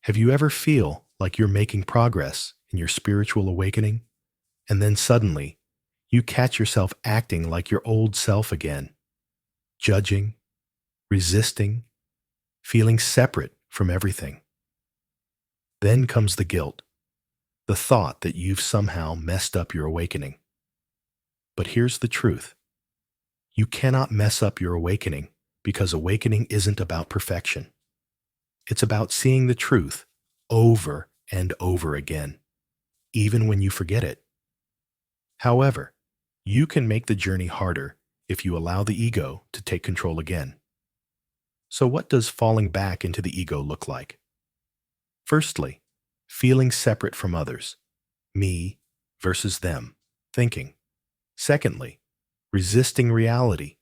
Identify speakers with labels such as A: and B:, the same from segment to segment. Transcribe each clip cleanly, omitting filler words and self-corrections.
A: Have you ever feel like you're making progress in your spiritual awakening, and then suddenly you catch yourself acting like your old self again, judging, resisting, feeling separate from everything? Then comes the guilt, the thought that you've somehow messed up your awakening. But here's the truth. You cannot mess up your awakening because awakening isn't about perfection. It's about seeing the truth over and over again, even when you forget it. However, you can make the journey harder if you allow the ego to take control again. So what does falling back into the ego look like? Firstly, feeling separate from others, me versus them, thinking. Secondly, resisting reality.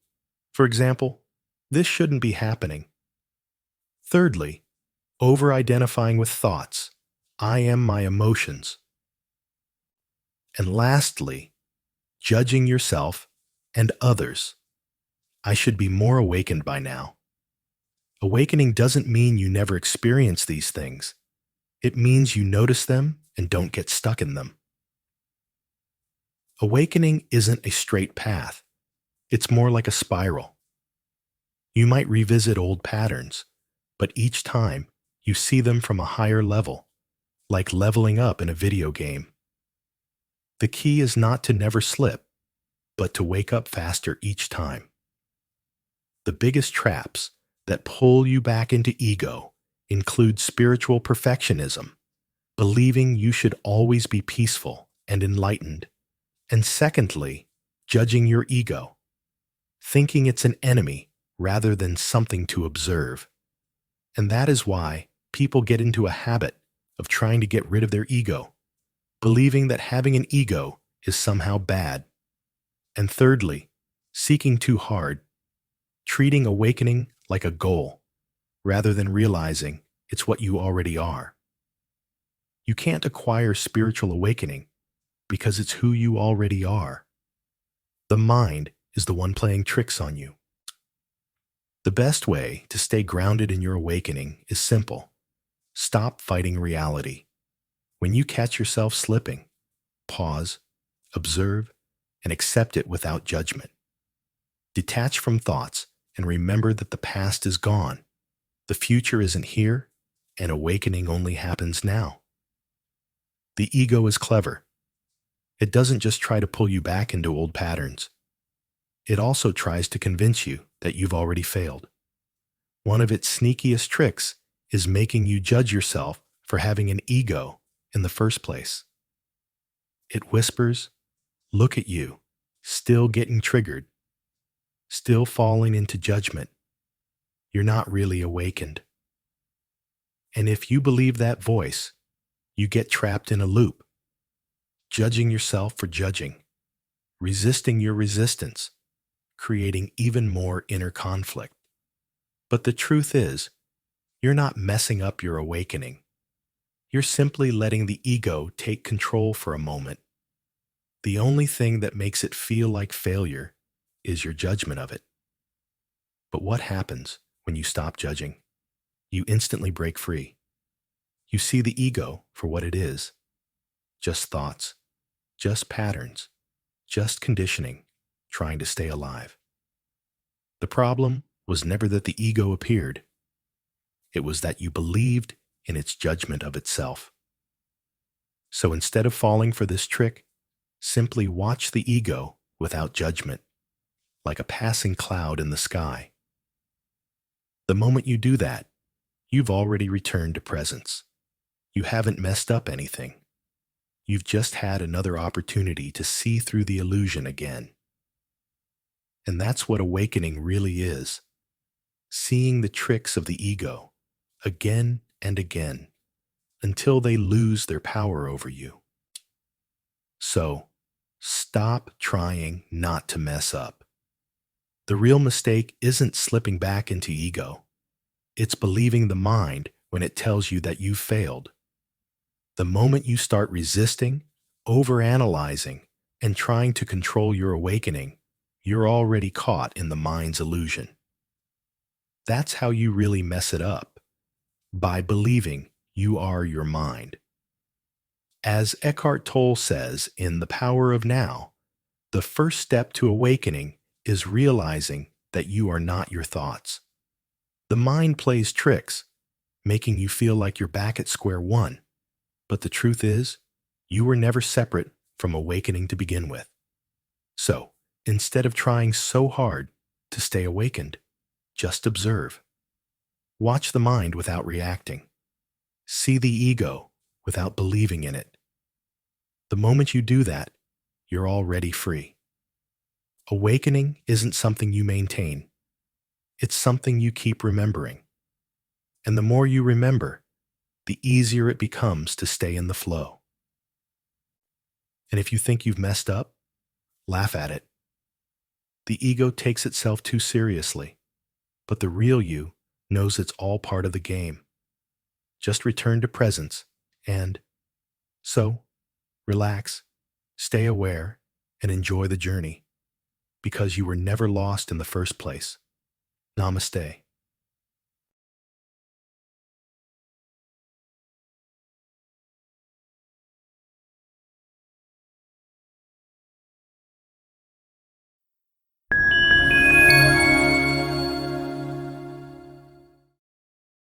A: For example, this shouldn't be happening. Thirdly, over-identifying with thoughts. I am my emotions. And lastly, judging yourself and others. I should be more awakened by now. Awakening doesn't mean you never experience these things. It means you notice them and don't get stuck in them. Awakening isn't a straight path. It's more like a spiral. You might revisit old patterns, but each time you see them from a higher level, like leveling up in a video game. The key is not to never slip, but to wake up faster each time. The biggest traps that pull you back into ego include spiritual perfectionism, believing you should always be peaceful and enlightened, and secondly, judging your ego, thinking it's an enemy rather than something to observe. And that is why people get into a habit of trying to get rid of their ego, believing that having an ego is somehow bad. And thirdly, seeking too hard, treating awakening like a goal, rather than realizing it's what you already are. You can't acquire spiritual awakening because it's who you already are. The mind is the one playing tricks on you. The best way to stay grounded in your awakening is simple. Stop fighting reality. When you catch yourself slipping, pause, observe, and accept it without judgment. Detach from thoughts and remember that the past is gone. The future isn't here, and awakening only happens now. The ego is clever. It doesn't just try to pull you back into old patterns. It also tries to convince you that you've already failed. One of its sneakiest tricks is making you judge yourself for having an ego in the first place. It whispers, "Look at you, still getting triggered, still falling into judgment. You're not really awakened." And if you believe that voice, you get trapped in a loop, judging yourself for judging, resisting your resistance, creating even more inner conflict. But the truth is, you're not messing up your awakening. You're simply letting the ego take control for a moment. The only thing that makes it feel like failure is your judgment of it. But what happens when you stop judging? You instantly break free. You see the ego for what it is. Just thoughts, just patterns, just conditioning, trying to stay alive. The problem was never that the ego appeared. It was that you believed in its judgment of itself. So instead of falling for this trick, simply watch the ego without judgment, like a passing cloud in the sky. The moment you do that, you've already returned to presence. You haven't messed up anything. You've just had another opportunity to see through the illusion again. And that's what awakening really is. Seeing the tricks of the ego again and again until they lose their power over you. So, stop trying not to mess up. The real mistake isn't slipping back into ego. It's believing the mind when it tells you that you've failed. The moment you start resisting, overanalyzing, and trying to control your awakening, you're already caught in the mind's illusion. That's how you really mess it up, by believing You are your mind. As Eckhart Tolle says in The Power of Now, the first step to awakening is realizing that you are not your thoughts. The mind plays tricks, making you feel like you're back at square one. But the truth is, you were never separate from awakening to begin with. So, instead of trying so hard to stay awakened, just observe. Watch the mind without reacting. See the ego without believing in it. The moment you do that, you're already free. Awakening isn't something you maintain. It's something you keep remembering. And the more you remember, the easier it becomes to stay in the flow. And if you think you've messed up, laugh at it. The ego takes itself too seriously, but the real you knows it's all part of the game. Just return to presence and so relax, stay aware, and enjoy the journey because you were never lost in the first place. Namaste.